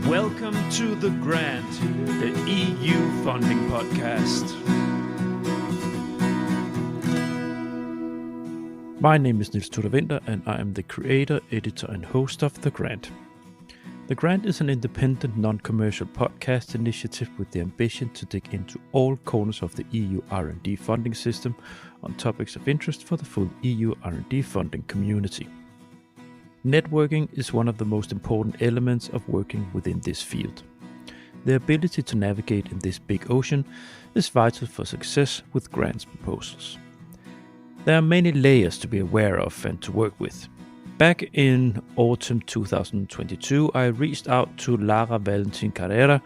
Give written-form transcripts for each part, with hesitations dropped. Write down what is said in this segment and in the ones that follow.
Welcome to The Grant, the EU funding podcast. My name is Niels Tudor Winter, and I am the creator, editor, and host of The Grant. The Grant is an independent, non-commercial podcast initiative with the ambition to dig into all corners of the EU R&D funding system on topics of interest for the full EU R&D funding community. Networking is one of the most important elements of working within this field. The ability to navigate in this big ocean is vital for success with grants proposals. There are many layers to be aware of and to work with. Back in autumn 2022, I reached out to Lara Valentin Carrera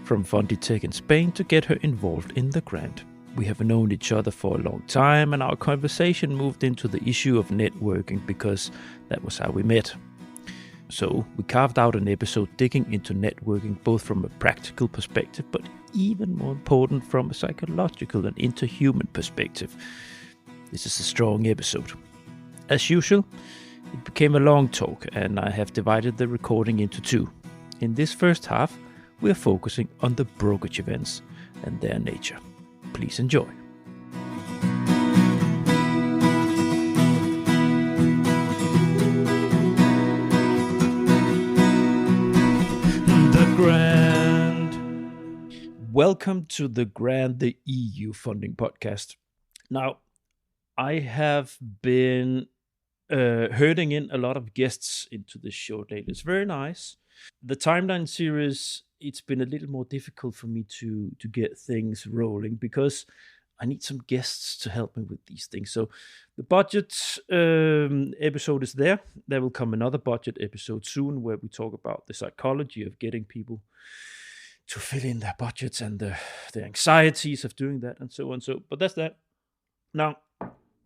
from FUNDITEC in Spain to get her involved in the grant. We have known each other for a long time, and our conversation moved into the issue of networking because that was how we met. So we carved out an episode digging into networking both from a practical perspective, but even more important from a psychological and interhuman perspective. This is a strong episode. As usual, it became a long talk, and I have divided the recording into two. In this first half, we are focusing on the brokerage events and their nature. Please enjoy. The Grant. Welcome to The Grant, the EU funding podcast. Now, I have been herding in a lot of guests into this show lately. It's very nice. The timeline series, it's been a little more difficult for me to get things rolling because I need some guests to help me with these things. So the budget episode is there. There will come another budget episode soon where we talk about the psychology of getting people to fill in their budgets and the anxieties of doing that and so on. But that's that. Now,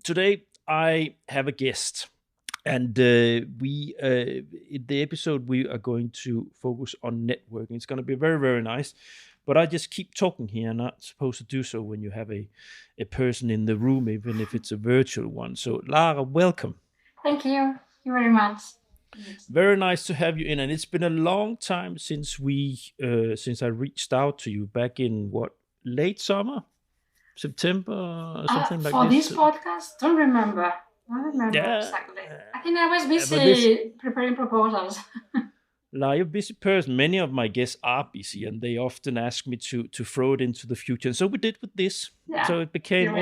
today I have a guest. And in the episode, we are going to focus on networking. It's going to be very, very nice. But I just keep talking here. I'm not supposed to do so when you have a person in the room, even if it's a virtual one. So, Lara, welcome. Thank you. Thank you very much. Very nice to have you in. And it's been a long time since I reached out to you back in, late summer? September or something like this? For this podcast? Don't remember. I don't remember exactly. I think I was busy preparing proposals. You're a busy person. Many of my guests are busy, and they often ask me to throw it into the future. And so we did with this. Yeah, so it became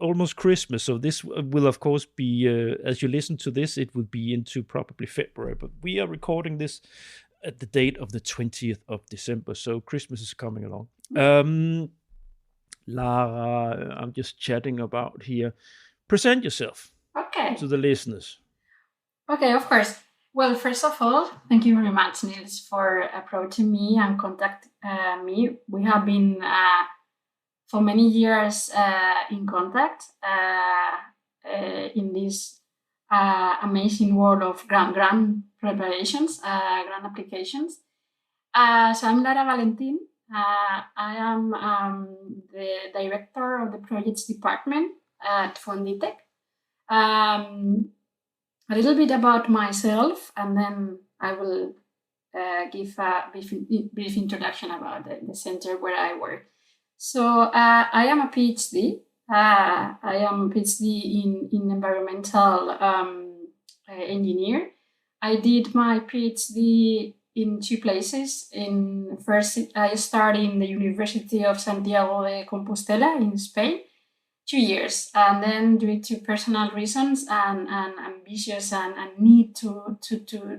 almost Christmas. So this will, of course, be, as you listen to this, it will be into probably February. But we are recording this at the date of the 20th of December. So Christmas is coming along. Lara, I'm just chatting about here. Present yourself to the listeners. Okay, of course. Well, first of all, thank you very much, Niels, for approaching me and contact me. We have been for many years in contact in this amazing world of grant preparations, grant applications. So I'm Lara Valentin. I am the director of the projects department at FUNDITEC. A little bit about myself, and then I will give a brief introduction about the center where I work. So I am a PhD. I am a PhD in environmental engineer. I did my PhD in two places. First, I started in the University of Santiago de Compostela in Spain, 2 years, and then due to personal reasons and ambitious and need to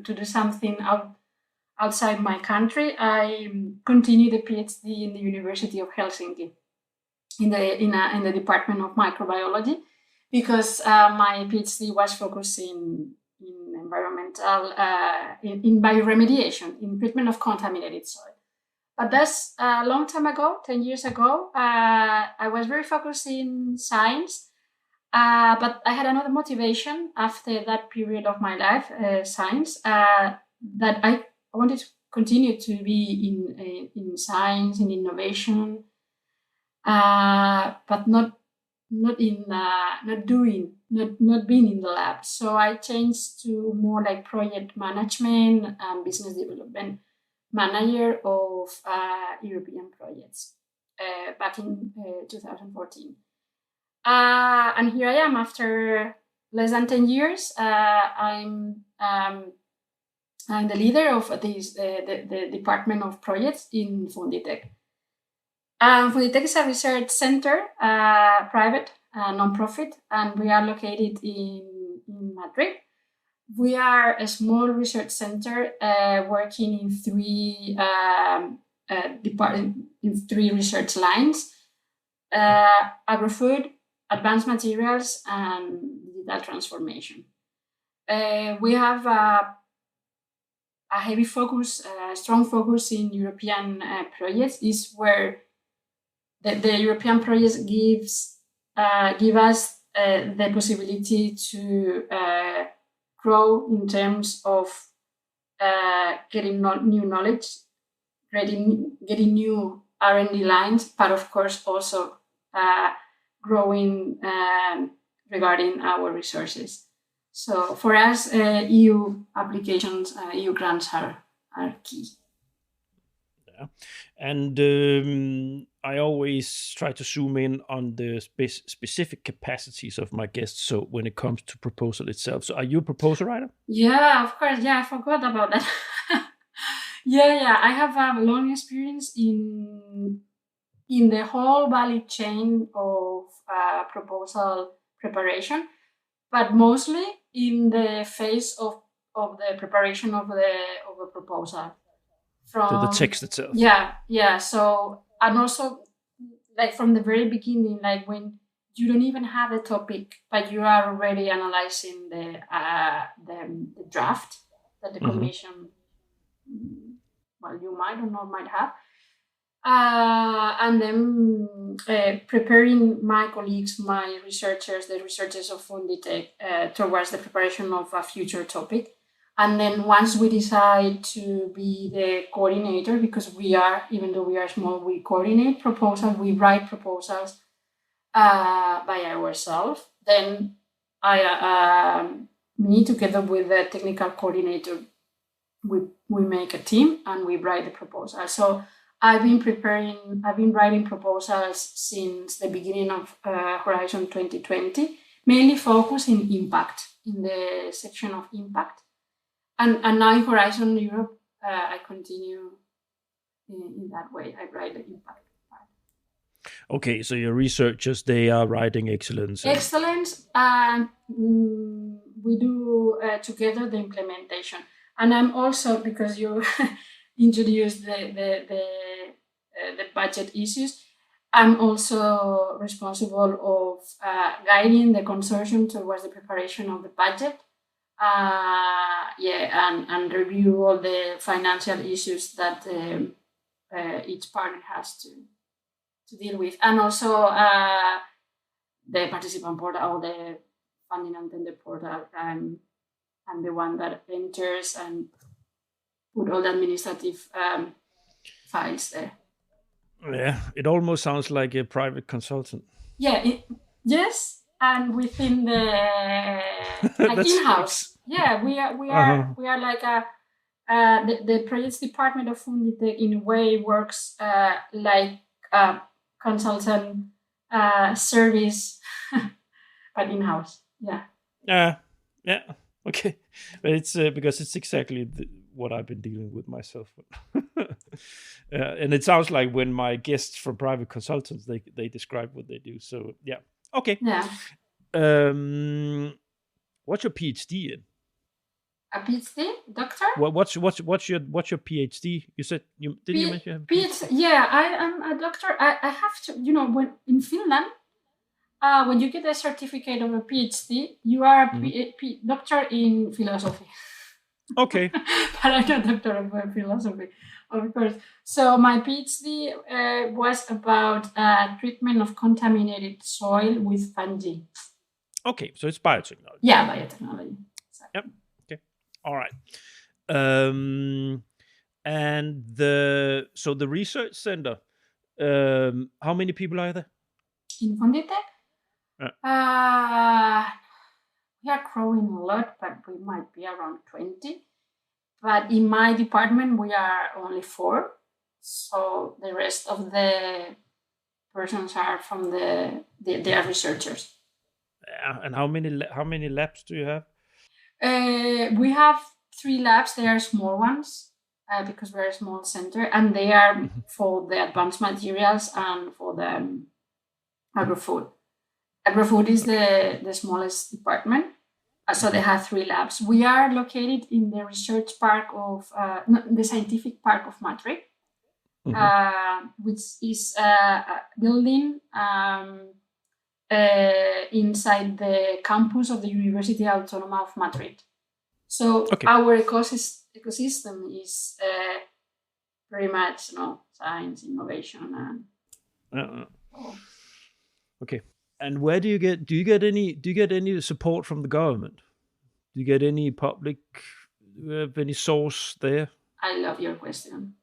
do something outside my country, I continued the PhD in the University of Helsinki in the Department of Microbiology, because my PhD was focused in environmental in bioremediation, in treatment of contaminated soil. But that's a long time ago, 10 years ago. I was very focused in science, but I had another motivation after that period of my life, science, that I wanted to continue to be in science, in innovation, but not being in the lab. So I changed to more like project management and business development. manager of European projects back in 2014. And here I am after less than 10 years. I'm the leader of the Department of Projects in FUNDITEC. FUNDITEC is a research center, private, non-profit, and we are located in Madrid. We are a small research center working in three research lines: agri-food, advanced materials, and digital transformation. We have a heavy focus, strong focus in European projects. Is where the European projects give us the possibility to grow in terms of getting new knowledge, getting new R&D lines, but of course also growing regarding our resources. So for us, EU applications, EU grants are key. Yeah. And I always try to zoom in on the specific capacities of my guests. So when it comes to proposal itself, so are you a proposal writer? Yeah, of course. Yeah, I forgot about that. Yeah. I have a long experience in the whole value chain of proposal preparation, but mostly in the phase of the preparation of a proposal. From the text itself. Yeah. So, and also like from the very beginning, like when you don't even have a topic, but you are already analyzing the draft that the commission, well, you might or not might have. And then preparing my colleagues, my researchers, the researchers of FUNDITEC towards the preparation of a future topic. And then once we decide to be the coordinator, because even though we are small, we coordinate proposals, we write proposals by ourselves. Then me together with the technical coordinator, we make a team and we write the proposal. So I've been writing proposals since the beginning of Horizon 2020, mainly focused in impact, in the section of impact. And now in Horizon Europe, I continue in that way. I write the impact part. Okay, so your researchers, they are writing excellence. Excellence, and we do together the implementation. And I'm also, because you introduced the budget issues, I'm also responsible of guiding the consortium towards the preparation of the budget. And review all the financial issues that each partner has to deal with, and also the participant portal or the funding and tender portal. I'm the one that enters and put all the administrative files there. Yeah, it almost sounds like a private consultant. Yeah. Yes. And within the like in-house, yeah, we are like the projects department of FUNDITEC in a way works like a consultant service, but in-house. Yeah. Okay, but it's because it's exactly what I've been dealing with myself. And it sounds like when my guests from private consultants they describe what they do. So yeah. Okay. Yeah. What's your PhD in? A PhD, doctor? What's your PhD? You said you mention PhD? Yeah, I am a doctor. I have to, when in Finland, when you get a certificate of a PhD, you are a doctor in philosophy. Okay. But I'm not a doctor of philosophy, of course. So my PhD was about treatment of contaminated soil with fungi. Okay, so it's biotechnology. Yeah, biotechnology. Exactly. Yep. Okay. All right. And the research center. How many people are there? In FUNDITEC? We are growing a lot, but we might be around 20. But in my department, we are only 4. So the rest of the persons are from they are researchers. And how many labs do you have? We have 3 labs. They are small ones because we're a small center, and they are for the advanced materials and for the agri-food. Agri-food is the smallest department. So they have 3 labs. We are located in the research park of the scientific park of Madrid, which is a building inside the campus of the University Autónoma of Madrid. So our ecosystem is very much science, innovation, and okay. And where do you get any support from the government? Do you get any public, any source there? I love your question.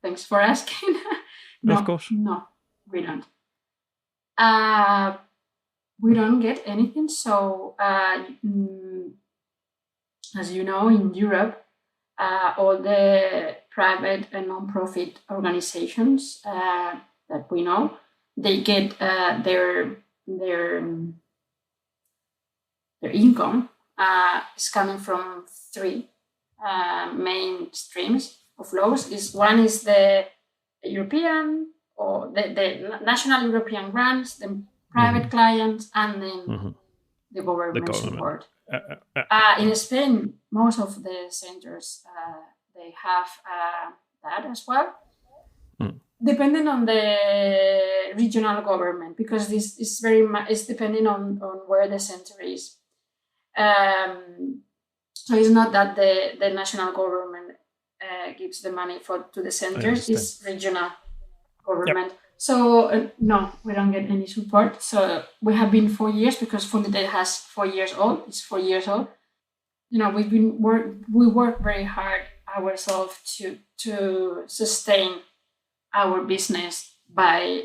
Thanks for asking. No, of course. No, we don't. We don't get anything. So, as you know, in Europe, all the private and non-profit organizations that we know, they get their income is coming from 3 main streams of laws. One is the European or the national European grants, the private clients, and then the government support. In Spain, most of the centers they have that as well. Depending on the regional government, because this is it's depending on where the center is. So it's not that the national government gives the money to the centers. It's regional government. Yep. So no, we don't get any support. So we have been 4 years because FUNDITEC has 4 years old. It's 4 years old. We work very hard ourselves to sustain our business by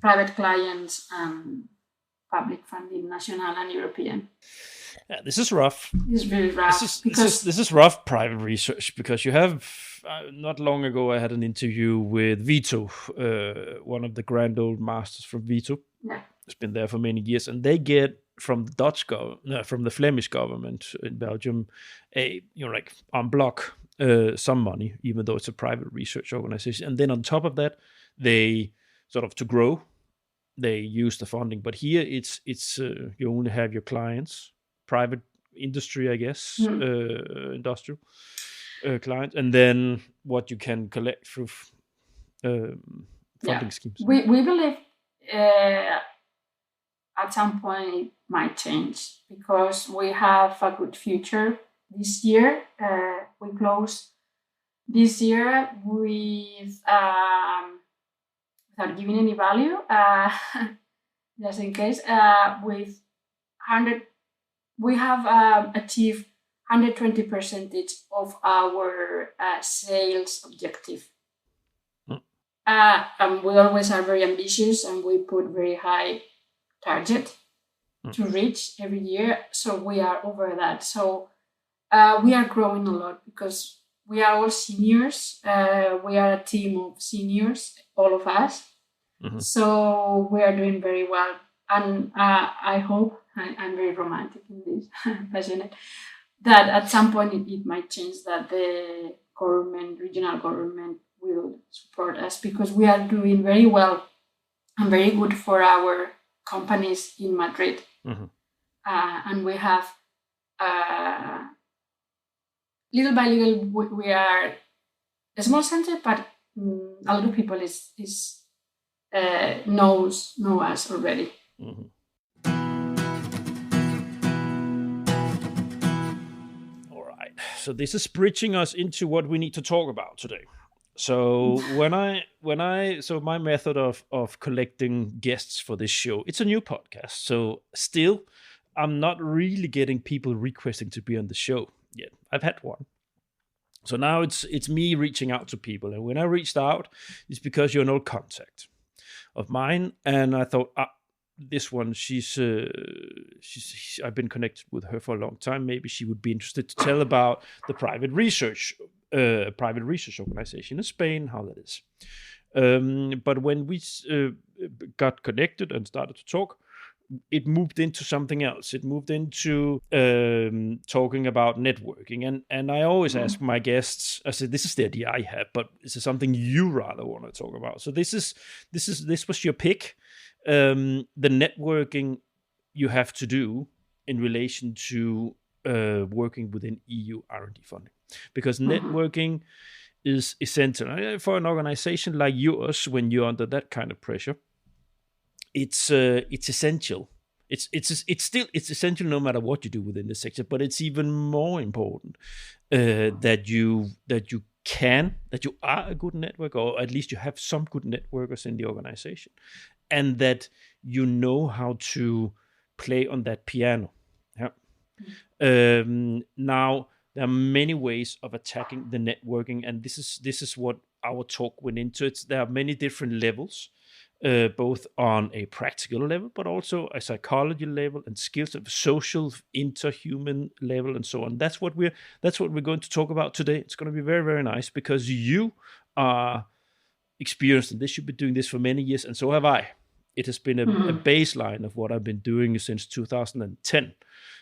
private clients and public funding, national and European. Yeah, this is rough. It's really rough. This is rough private research because you have, not long ago I had an interview with Vito, one of the grand old masters from Vito. Yeah. It's been there for many years, and they get from the Flemish government in Belgium, like en bloc, some money, even though it's a private research organization. And then on top of that, they sort of, to grow, they use the funding. But here it's you only have your clients, private industry, I guess, industrial clients, and then what you can collect through funding schemes. We believe at some point it might change because we have a good future. This year, we close this year with, without giving any value, just in case, with 100, we have achieved 120% of our sales objective. And we always are very ambitious and we put very high target to reach every year. So we are over that. So we are growing a lot because we are all seniors. We are a team of seniors, all of us. So we are doing very well. And I hope, I'm very romantic in this, passionate, that at some point it might change, that the government, regional government will support us because we are doing very well and very good for our companies in Madrid. And we have, little by little, we are a small center, but a lot of people know us already. All right. So this is bridging us into what we need to talk about today. So so my method of collecting guests for this show, it's a new podcast. So still, I'm not really getting people requesting to be on the show yet. I've had one. So now it's me reaching out to people. And when I reached out, it's because you're an old contact of mine. And I thought, this one, she's I've been connected with her for a long time. Maybe she would be interested to tell about the private research organization in Spain, how that is. But when we got connected and started to talk, it moved into something else. It moved into talking about networking. And I always ask my guests, I said, this is the idea I have, but is there something you rather want to talk about? So this was your pick. The networking you have to do in relation to working within EU R&D funding. Because networking is essential. For an organization like yours, when you're under that kind of pressure, it's essential. It's essential no matter what you do within the sector, but it's even more important that you are a good networker, or at least you have some good networkers in the organization, and that you know how to play on that piano. Yeah. Now there are many ways of attacking the networking, and this is what our talk went into. There are many different levels. Both on a practical level, but also a psychology level and skills of social, interhuman level, and so on. That's what we're going to talk about today. It's going to be very, very nice because you are experienced in this. You've been doing this for many years, and so have I. It has been a baseline of what I've been doing since 2010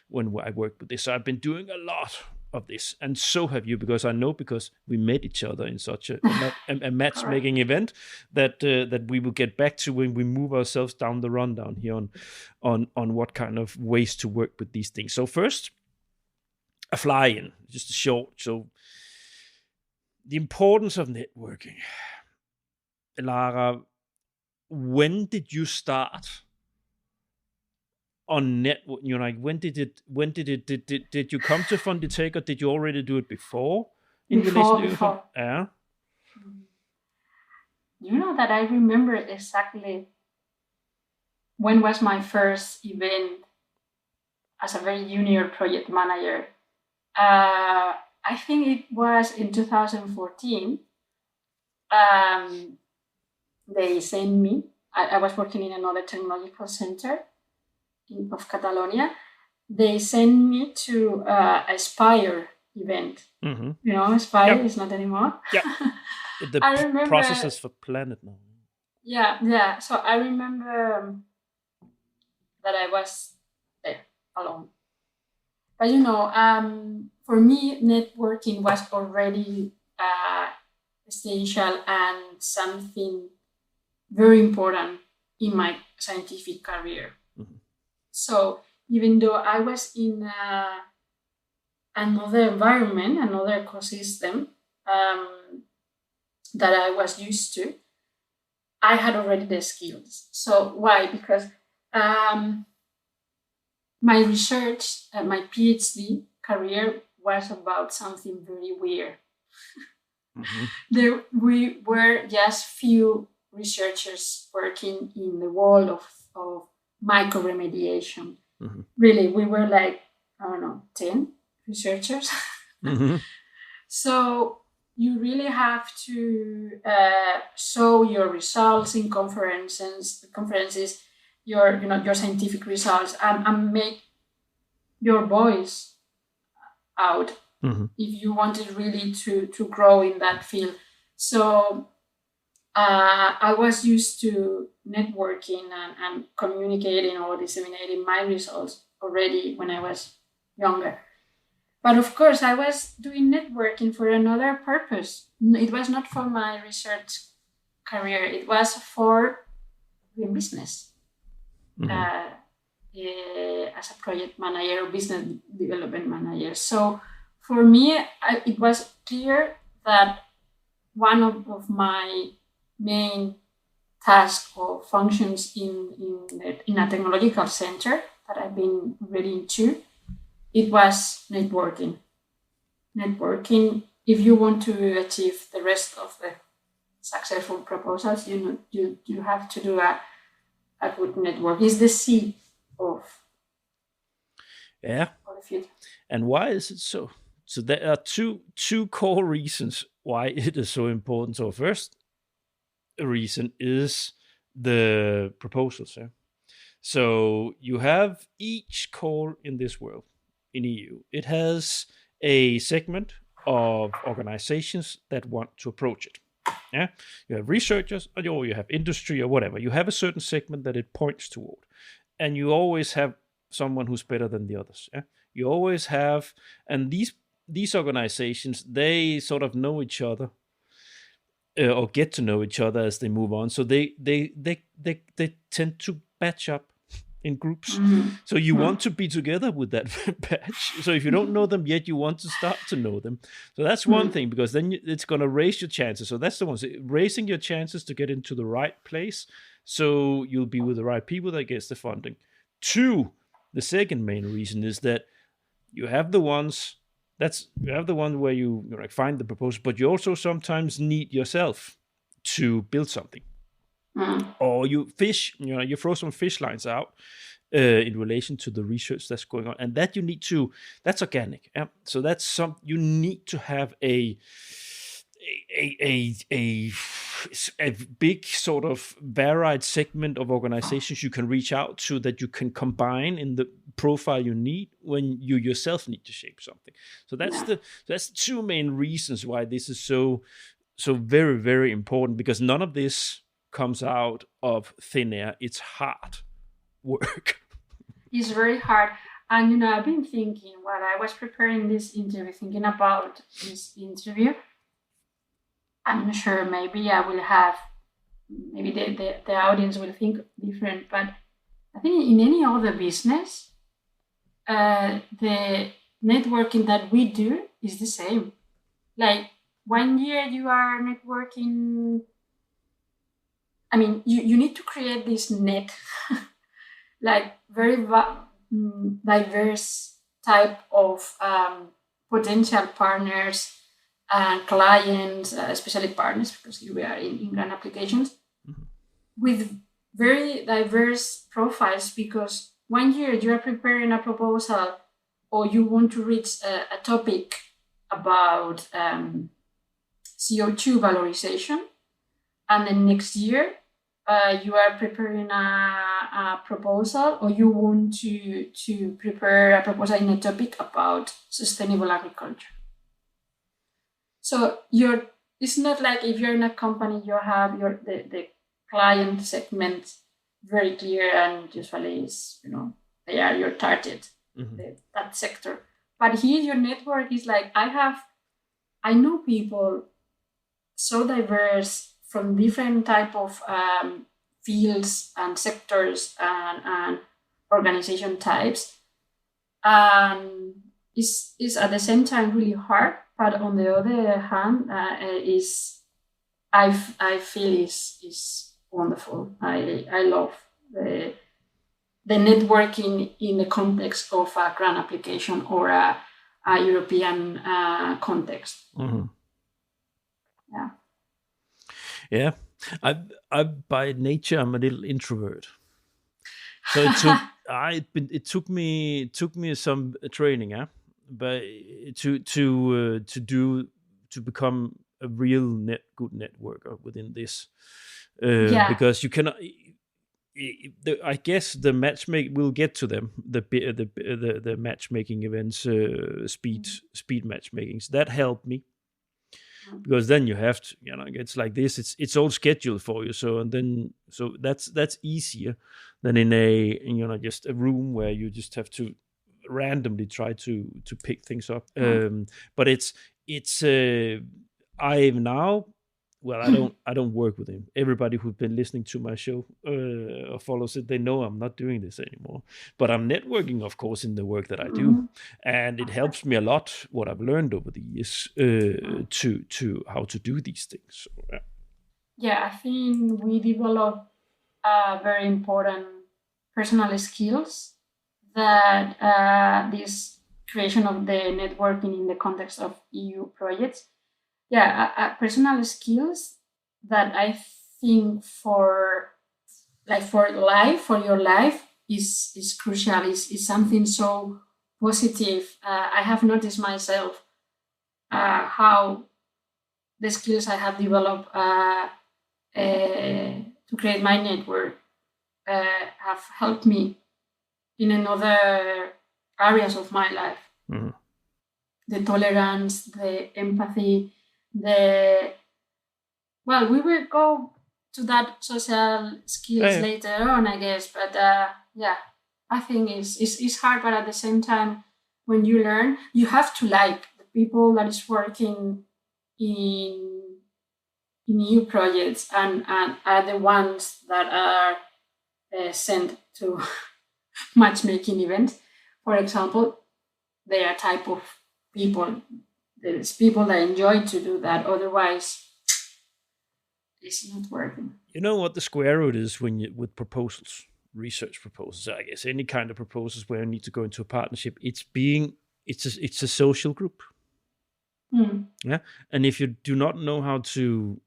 when I worked with this. So I've been doing a lot of this, and so have you, because we met each other in such a matchmaking event that we will get back to when we move ourselves down the rundown here on what kind of ways to work with these things. So first, a fly-in, just a short. So the importance of networking. Lara, when did you start on network? You know, like did you come to FUNDITEC, or did you already do it before? Before. Yeah. You know that I remember exactly when was my first event as a very junior project manager. I think it was in 2014. They sent me. I was working in another technological center of Catalonia. They sent me to a Spire event. Mm-hmm. You know, Spire is not anymore. Yeah. The processes for Planet now. Yeah. So I remember that I was there alone. But you know, for me, networking was already essential and something very important in my scientific career. Mm-hmm. So even though I was in another environment, another ecosystem that I was used to, I had already the skills. So why? Because my research, my PhD career was about something very weird. Mm-hmm. We were just few researchers working in the world of microremediation. Mm-hmm. Really, we were like, 10 researchers. Mm-hmm. So you really have to show your results in conferences, your scientific results, and make your voice out. Mm-hmm. If you wanted really to grow in that field. So I was used to networking and communicating or disseminating my results already when I was younger. But of course, I was doing networking for another purpose. It was not for my research career. It was for doing business. Mm-hmm. As a project manager or business development manager. So for me, it was clear that one of my main tasks or functions in a technological center that I've been really into, it was networking. Networking, if you want to achieve the rest of the successful proposals, you have to do a good network. It's the seed of the future. And why is it so? So there are two core reasons why it is so important. So first reason is the proposals. Yeah? So you have each call in this world in EU. It has a segment of organizations that want to approach it. Yeah, you have researchers, or you have industry, or whatever. You have a certain segment that it points toward, and you always have someone who's better than the others. Yeah, you always have, and these organizations, they sort of know each other, or get to know each other as they move on. So they tend to batch up in groups. So you want to be together with that batch. So if you don't know them yet, you want to start to know them. So that's one thing, because then it's going to raise your chances. So that's the one, so raising your chances to get into the right place. So you'll be with the right people that gets the funding. Two, the second main reason is that you have the ones where you like find the proposal, but you also sometimes need yourself to build something. Or you throw some fish lines out in relation to the research that's going on, and that you need to, that's organic. Yeah? So that's you need to have a big sort of varied segment of organizations you can reach out to, that you can combine in the profile you need when you yourself need to shape something. So that's the two main reasons why this is so very, very important, because none of this comes out of thin air. It's hard work. It's very hard. And I've been thinking, while I was preparing this interview, thinking about this interview, I'm not sure, maybe I will have, maybe the audience will think different, but I think in any other business, the networking that we do is the same. Like 1 year you are networking, I mean, you need to create this net, like very diverse type of potential partners and clients, especially partners, because here we are in grant applications, with very diverse profiles, because 1 year you are preparing a proposal or you want to reach a topic about CO2 valorization, and then next year you are preparing a proposal, or you want to prepare a proposal in a topic about sustainable agriculture. So it's not like if you're in a company, you have the client segment very clear, and usually is, they are your target, that sector. But here your network is like, I know people so diverse from different type of fields and sectors and organization types, and is at the same time really hard. But on the other hand, I feel is wonderful. I love the networking in the context of a grant application or a European context. Yeah. Yeah, I by nature I'm a little introvert, so it took me some training, but to become a real good networker within this, because you cannot. I guess the matchmaking, we'll get to them. The matchmaking events, speed matchmakings, that helped me. Because then you have to, it's like this. It's all scheduled for you. So that's easier than in just a room where you just have to randomly try to pick things up. But it's I now. Well, I don't work with him. Everybody who's been listening to my show or follows it, they know I'm not doing this anymore. But I'm networking, of course, in the work that I do, and it helps me a lot. What I've learned over the years to how to do these things. So, yeah, I think we develop very important personal skills that this creation of the networking in the context of EU projects. Yeah, personal skills that I think for your life is crucial. Is something so positive. I have noticed myself how the skills I have developed to create my network have helped me in another areas of my life. Mm-hmm. The tolerance, the empathy, we will go to that social skills later on, I guess. But I think it's hard, but at the same time, when you learn, you have to like the people that is working in new projects and are the ones that are sent to matchmaking events. For example, they are type of people. There's people that enjoy to do that. Otherwise, it's not working. You know what the square root is with proposals, research proposals, I guess, any kind of proposals where you need to go into a partnership. It's a social group. Yeah. And if you do not know how to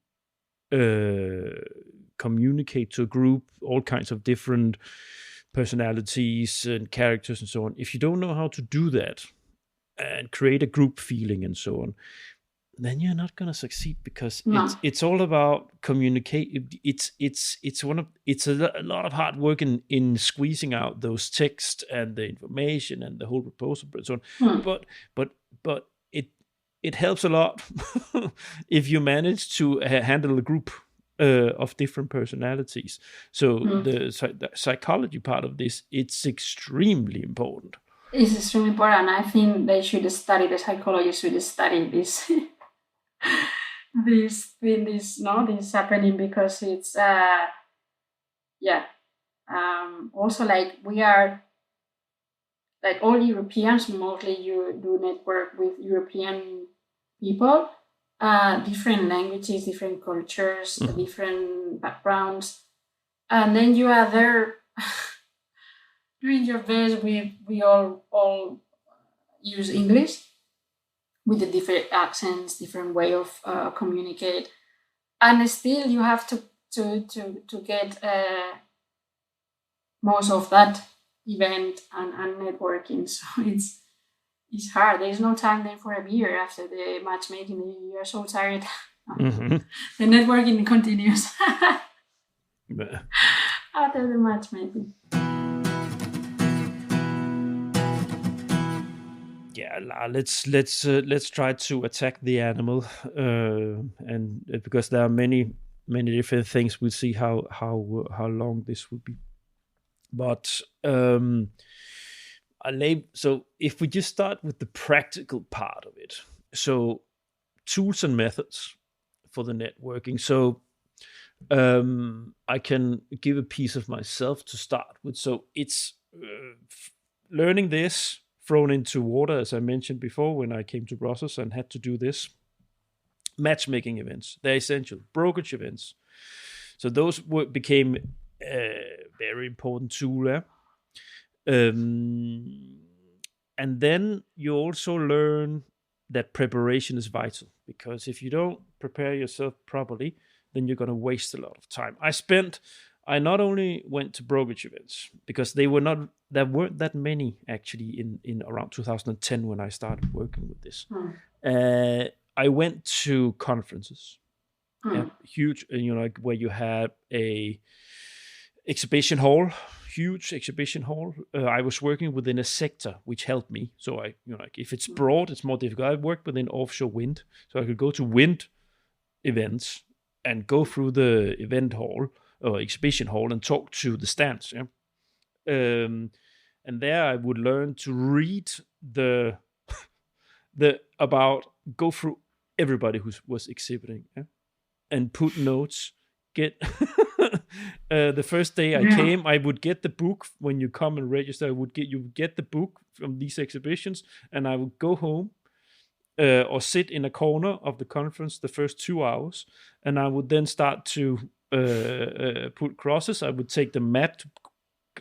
communicate to a group, all kinds of different personalities and characters and so on, if you don't know how to do that and create a group feeling and so on, then you're not going to succeed, because it's all about communicate. It's a lot of hard work in squeezing out those texts and the information and the whole proposal and so on. But it helps a lot if you manage to handle a group of different personalities. So the psychology part of this, it's extremely important. It's extremely important. I think they should study, the psychologists should study this this happening, because it's also like we are like all Europeans, mostly you do network with European people, different languages, different cultures, different backgrounds, and then you are there doing your best. We all use English with the different accents, different way of communicate, and still you have to get most of that event and networking. So it's hard. There's no time then for a beer after the matchmaking. You're so tired. The networking continues after the matchmaking. Yeah, let's try to attack the animal, and because there are many different things. We'll see how long this will be. But so if we just start with the practical part of it, so tools and methods for the networking. So I can give a piece of myself to start with. So it's learning this, thrown into water, as I mentioned before, when I came to Brussels and had to do this. Matchmaking events, they're essential. Brokerage events. So those became a very important tool. And then you also learn that preparation is vital, because if you don't prepare yourself properly, then you're going to waste a lot of time. I not only went to brokerage events, because there weren't that many actually in around 2010 when I started working with this. I went to conferences, huge, like where you had a exhibition hall, huge exhibition hall. I was working within a sector which helped me. So if it's broad, it's more difficult. I worked within offshore wind, so I could go to wind events and go through the event hall or exhibition hall and talk to the stands. And there I would learn to read go through everybody who was exhibiting, and put notes. Get the first day I came, I would get the book. When you come and register, you would get the book from these exhibitions, and I would go home or sit in a corner of the conference the first 2 hours, and I would then start to put crosses. I would take the map to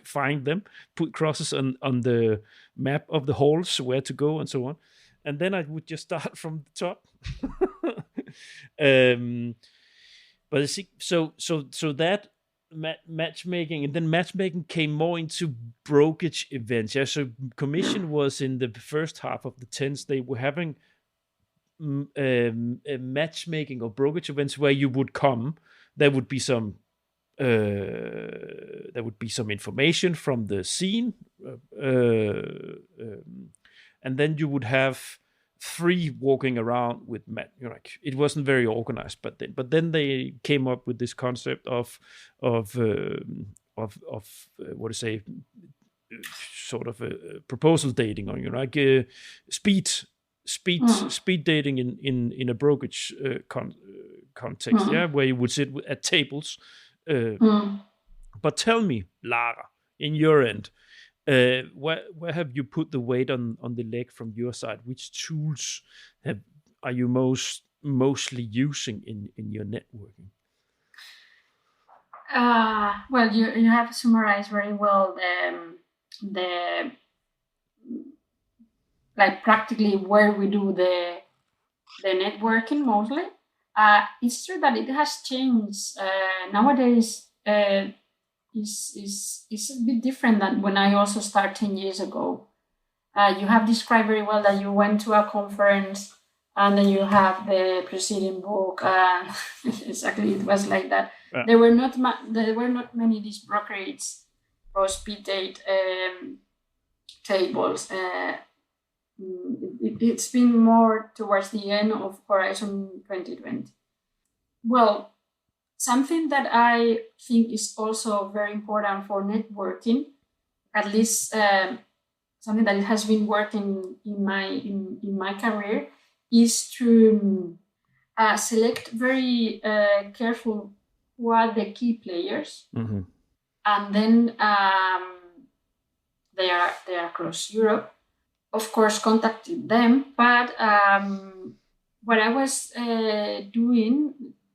find them, put crosses on the map of the halls, where to go, and so on. And then I would just start from the top. But see, so that matchmaking, and then matchmaking came more into brokerage events. Yeah, so commission was in the first half of the 10s. They were having matchmaking or brokerage events where you would come. There would be some there would be some information from the scene, and then you would have three walking around with like it wasn't very organized, but then they came up with this concept of what to say, sort of a proposal dating, or like speed dating in a brokerage context, where you would sit at tables. But tell me, Lara, in your end, where have you put the weight on the leg from your side? Which tools are you mostly using in your networking? Well, you have summarized very well the like practically where we do the networking mostly. It's true that it has changed nowadays. Is a bit different than when I also started 10 years ago. You have described very well that you went to a conference and then you have the preceding book. Exactly, it was like that. Yeah. There were not many these brokerage or speed date tables. It's been more towards the end of Horizon 2020. Well, something that I think is also very important for networking, at least something that has been working in my career, is to select very careful who are the key players, and then they are across Europe. Of course, contacted them, but what I was doing,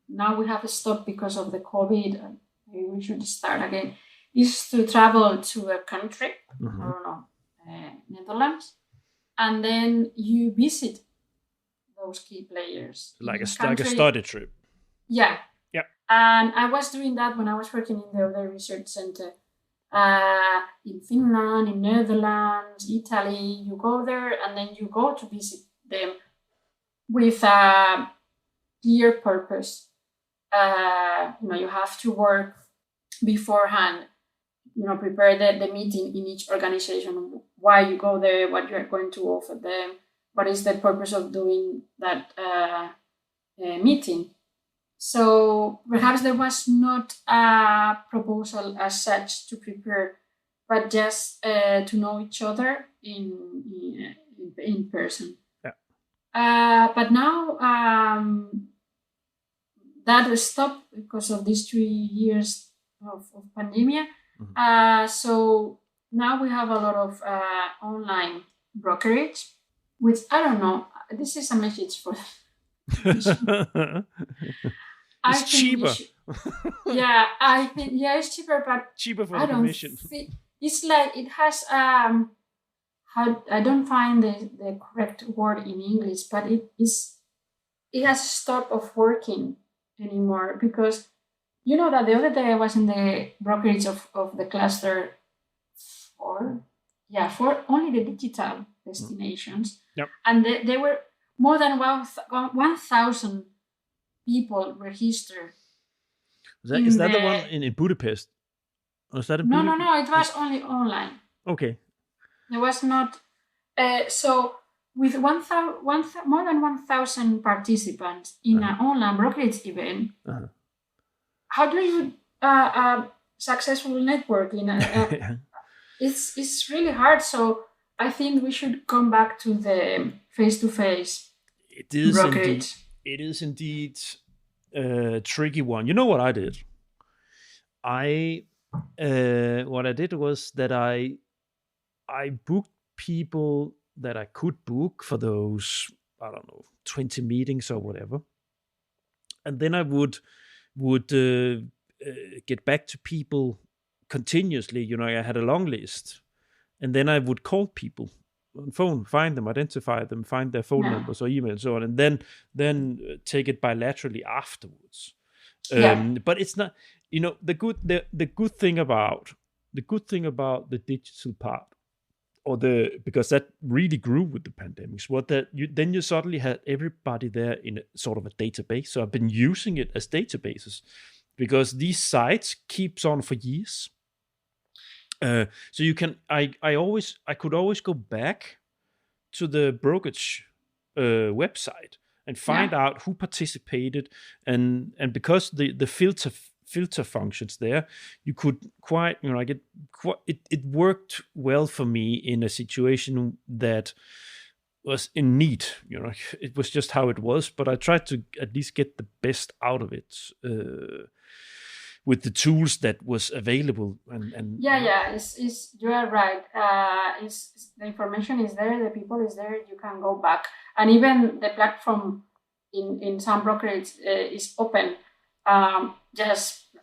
now we have stopped because of the COVID, and maybe we should start again, is to travel to a country, I don't know, Netherlands, and then you visit those key players. Like a study trip. Yeah. Yep. And I was doing that when I was working in the other research center. In Finland, in Netherlands, Italy, you go there and then you go to visit them with a clear purpose. You have to work beforehand, prepare the meeting in each organization, why you go there, what you are going to offer them, what is the purpose of doing that meeting. So perhaps there was not a proposal as such to prepare, but just to know each other in person. Yeah. But now that has stopped because of these 3 years of pandemic. So now we have a lot of online brokerage, which I don't know. This is a message for. It's cheaper. I think it's cheaper, but cheaper for the commission. It's like it has I don't find the correct word in English, but it has stopped of working anymore, because that the other day I was in the brokerage of the cluster for only the digital destinations. Yep. And there were more than 1,000 people registered. Is that the one in Budapest? Or is that in Budapest? No, it was only online. Okay. There was not... so with more than 1,000 participants in an online brokerage event, how do you successful networking? It's really hard. So I think we should come back to the face-to-face brokerage. It is indeed a tricky one. You know what I did? What I did was that I booked people that I could book for those, I don't know, 20 meetings or whatever. And then I would get back to people continuously. I had a long list. And then I would call people on phone, find them, identify them, find their phone numbers or email and so on, and then take it bilaterally afterwards. But it's not, the good thing about the digital part, because that really grew with the pandemics, was that you suddenly had everybody there in a sort of a database. So I've been using it as databases. because these sites keeps on for years. So you can, I could always go back to the brokerage website and find out who participated, and because the filter functions there, you could quite, it worked well for me in a situation that was in need. It was just how it was, but I tried to at least get the best out of it with the tools that was available. And you are right. The information is there, the people is there, you can go back, and even the platform in some brokerage is open.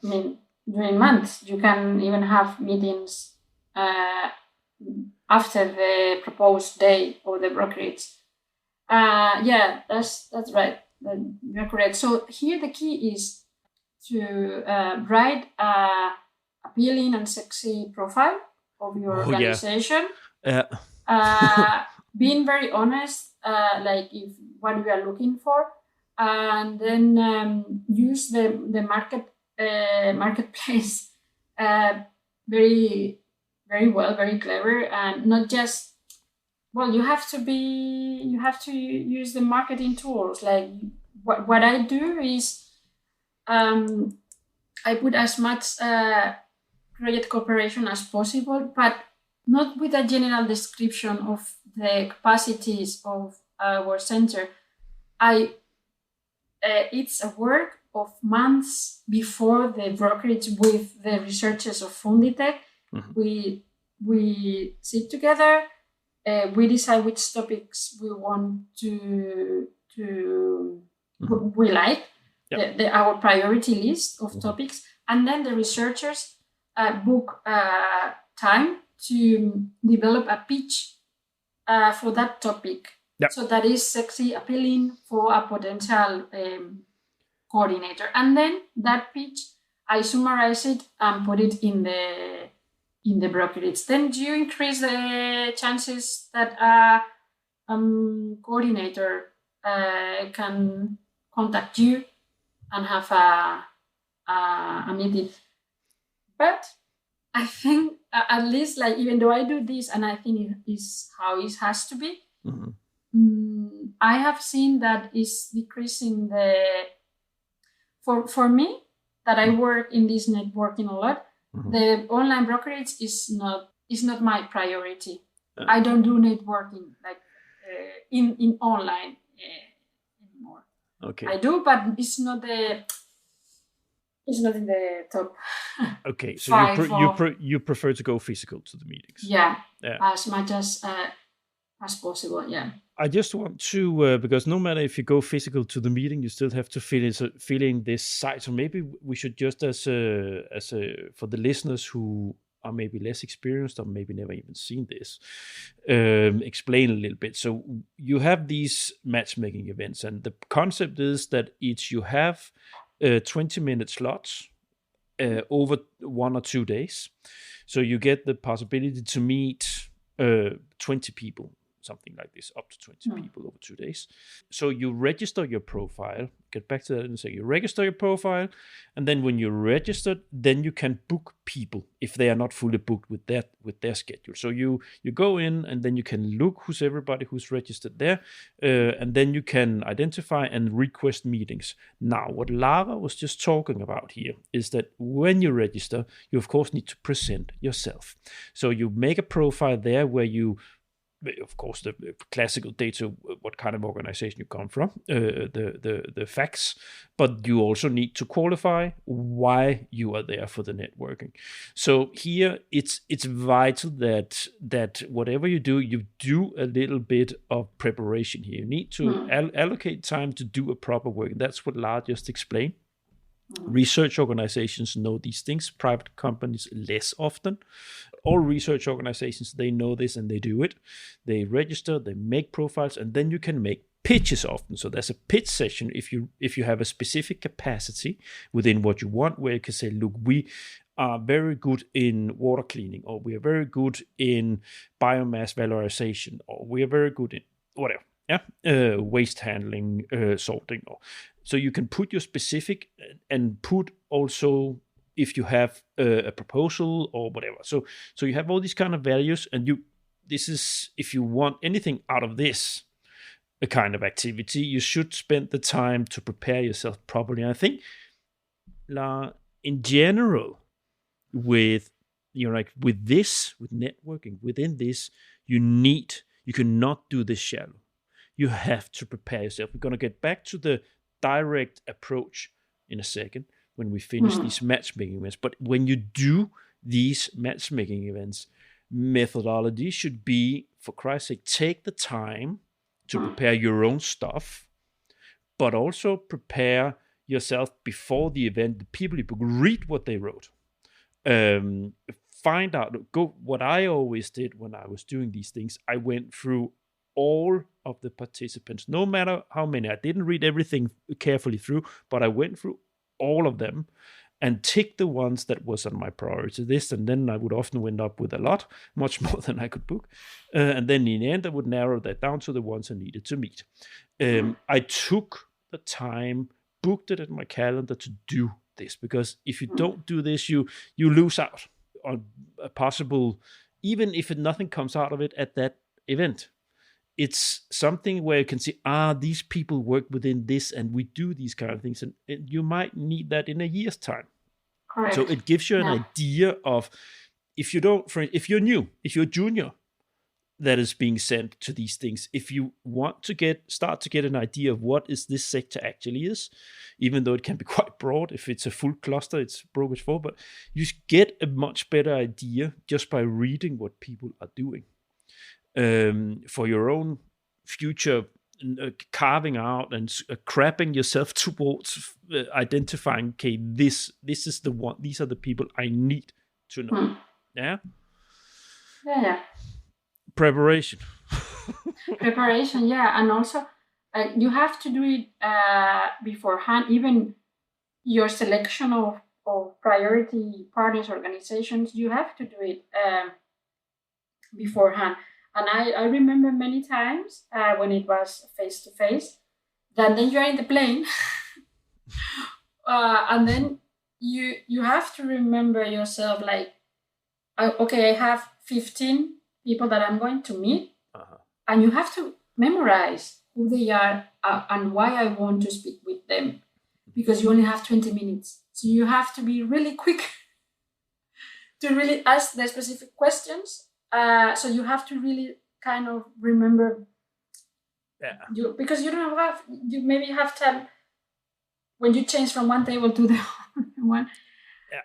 During months, you can even have meetings after the proposed day of the brokerage. That's right. You're correct. So here the key is to write a appealing and sexy profile of your organization. Being very honest, like if what you are looking for, and then use the marketplace very, very well, very clever, and not just, you have to use the marketing tools. Like what I do is I put as much project cooperation as possible, but not with a general description of the capacities of our center. It's a work of months before the brokerage with the researchers of FUNDITEC. Mm-hmm. We sit together, we decide which topics we want to mm-hmm. we like, our priority list of mm-hmm. topics, and then the researchers book time to develop a pitch for that topic. Yep. So that is sexy, appealing for a potential coordinator. And then that pitch, I summarize it and put it in the brokerage. Then you increase the chances that a coordinator can contact you and have a meeting. But I think at least, like, even though I do this and I think it is how it has to be, mm-hmm. I have seen that is decreasing for me, that I work in this networking a lot, mm-hmm. the online brokerage is not my priority. I don't do networking like in online anymore. Okay. I do, but it's not in the top. Okay, so you prefer to go physical to the meetings? Yeah. As much as possible. Yeah. I just want to because no matter if you go physical to the meeting, you still have to fill in this site. So maybe we should just as for the listeners who are maybe less experienced or maybe never even seen this, explain a little bit. So you have these matchmaking events, and the concept is that you have 20-minute slots over 1 or 2 days. So you get the possibility to meet 20 people, something like this, up to 20 people over 2 days. So you register your profile, get back to that in a second. You register your profile, and then when you're registered, then you can book people if they are not fully booked with their schedule. So you go in, and then you can look who's everybody who's registered there, and then you can identify and request meetings. Now, what Lara was just talking about here is that when you register, you of course need to present yourself. So you make a profile there where you, of course, the classical data, what kind of organization you come from, the facts, but you also need to qualify why you are there for the networking. So here it's vital that whatever you do a little bit of preparation here. You need to allocate time to do a proper work. And that's what Lara just explained. Research organizations know these things, private companies less often. All research organizations, they know this and they do it. They register, they make profiles, and then you can make pitches often. So there's a pitch session if you have a specific capacity within what you want, where you can say, look, we are very good in water cleaning, or we are very good in biomass valorization, or we are very good in whatever. waste handling, sorting. So you can put your specific and put also if you have a proposal or whatever. So you have all these kind of values, and this is, if you want anything out of this a kind of activity, you should spend the time to prepare yourself properly. And I think, in general, with with networking, within this, you cannot do this shallow. You have to prepare yourself. We're going to get back to the direct approach in a second when we finish these matchmaking events. But when you do these matchmaking events, methodology should be, for Christ's sake, take the time to prepare your own stuff, but also prepare yourself before the event. The people you book, read what they wrote. Find out, what I always did when I was doing these things, I went through all of the participants, no matter how many. I didn't read everything carefully through, but I went through all of them and ticked the ones that was on my priority list. And then I would often end up with a lot, much more than I could book. And then in the end, I would narrow that down to the ones I needed to meet. I took the time, booked it in my calendar to do this, because if you don't do this, you lose out on a possible, even if nothing comes out of it at that event. It's something where you can see, these people work within this, and we do these kind of things, and you might need that in a year's time. Correct. So it gives you an idea of, if you're new, if you're a junior that is being sent to these things, if you want to start to get an idea of what is this sector actually is, even though it can be quite broad, if it's a full cluster, it's brokerage for, but you get a much better idea just by reading what people are doing. For your own future, carving out and crabbing yourself towards identifying, okay, this is the one, these are the people I need to know. Yeah. Preparation, and also you have to do it beforehand. Even your selection of priority partners, organizations, you have to do it beforehand. And I remember many times when it was face-to-face, that then you're in the plane and then you have to remember yourself, like, okay, I have 15 people that I'm going to meet, and you have to memorize who they are and why I want to speak with them, because you only have 20 minutes. So you have to be really quick to really ask the specific questions. So you have to really kind of remember, because you maybe have time when you change from one table to the other one,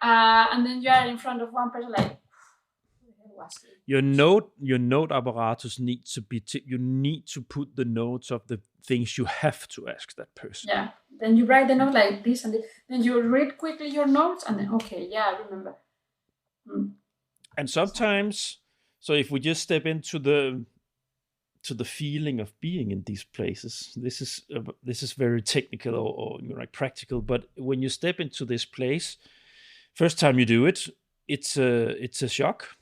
and then you are in front of one person like, your note apparatus needs to be. You need to put the notes of the things you have to ask that person. Yeah. Then you write the note like this and this. Then you read quickly your notes, and then I remember. And sometimes, so if we just step into the feeling of being in these places, this is very technical or practical. But when you step into this place, first time you do it, it's a shock.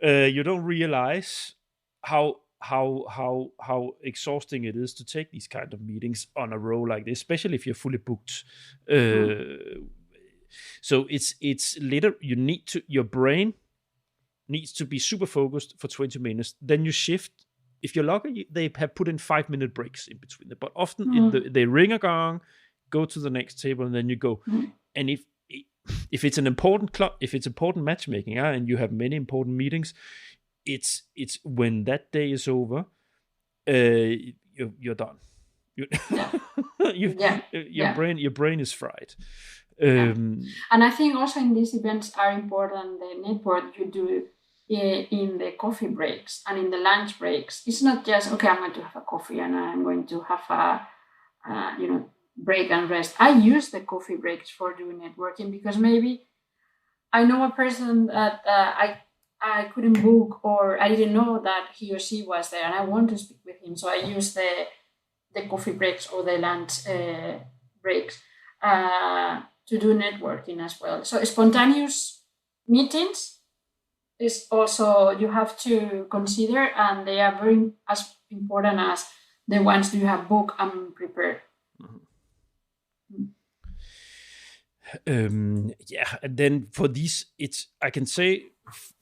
You don't realize how exhausting it is to take these kind of meetings on a row like this, especially if you're fully booked. So it's later your brain needs to be super focused for 20 minutes. Then you shift. If you're lucky, they have put in 5-minute breaks in between them. But often they ring a gong, go to the next table, and then you go. And if it's an important club, if it's important matchmaking, and you have many important meetings, it's when that day is over, you're done. Your brain is fried. And I think also in these events are important, the network you do in the coffee breaks and in the lunch breaks. It's not just, okay, I'm going to have a coffee and I'm going to have a break and rest. I use the coffee breaks for doing networking, because maybe I know a person that I couldn't book, or I didn't know that he or she was there and I want to speak with him. So I use the coffee breaks or the lunch breaks to do networking as well. So spontaneous meetings is also, you have to consider, and they are very, as important as the ones you have booked and prepared. Yeah, and then for these, I can say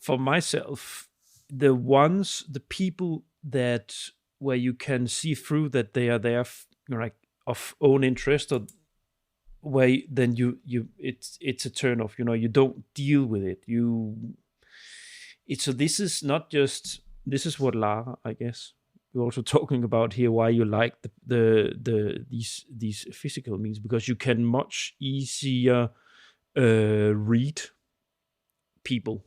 for myself, the people that where you can see through that they are there, like of own interest, or where then it's a turn off. You don't deal with it. So this is not just, this is what Lara, I guess, we're also talking about here, why you like these physical means, because you can much easier read people,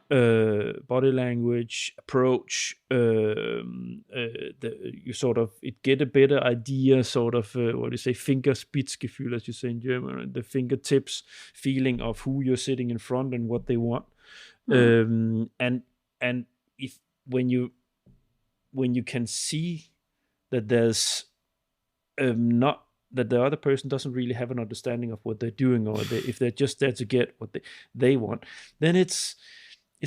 body language, approach, you sort of get a better idea, sort of what do you say, Fingerspitzgefühl, as you say in German, the fingertips feeling of who you're sitting in front and what they want. And if when you can see that there's not that the other person doesn't really have an understanding of what they're doing, or if they're just there to get what they want, then it's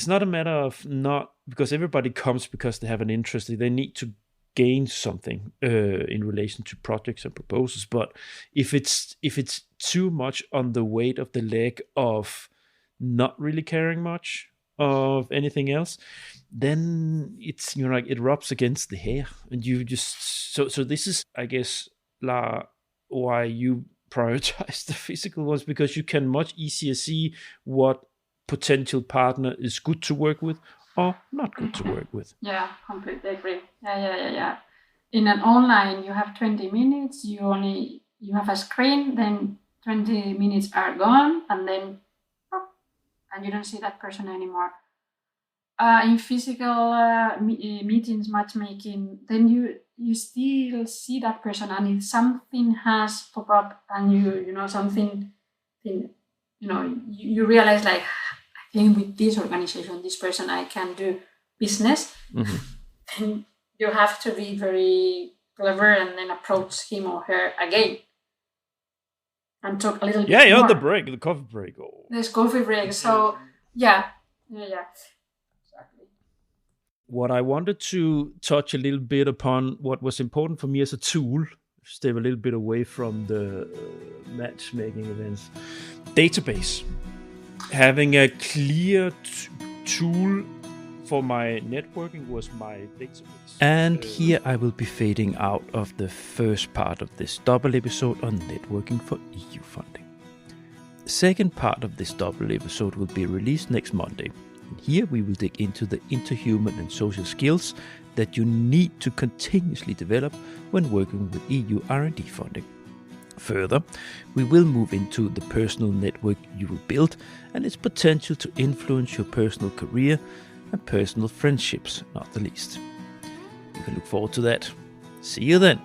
not a matter of not, because everybody comes because they have an interest, they need to gain something in relation to projects and proposals. But if it's too much on the weight of the leg of not really caring much of anything else, then it's, like, it rubs against the hair, and you just so this is, I guess, why you prioritize the physical ones, because you can much easier see what potential partner is good to work with or not good to work with. Yeah, completely agree. Yeah. In an online, you have 20 minutes, you have a screen, then 20 minutes are gone, and then and you don't see that person anymore. In physical meetings, matchmaking, then you still see that person, and if something has popped up and you realize, like, I think with this organization, this person, I can do business. Then you have to be very clever and then approach him or her again and talk a little bit more. Yeah, on the break, the coffee break. There's coffee break, so yeah. What I wanted to touch a little bit upon, what was important for me as a tool, step a little bit away from the matchmaking events, database. Having a clear tool for my networking was my database. And here I will be fading out of the first part of this double episode on networking for EU funding. The second part of this double episode will be released next Monday. And here we will dig into the interhuman and social skills that you need to continuously develop when working with EU R&D funding. Further, we will move into the personal network you will build and its potential to influence your personal career and personal friendships, not the least. You can look forward to that. See you then.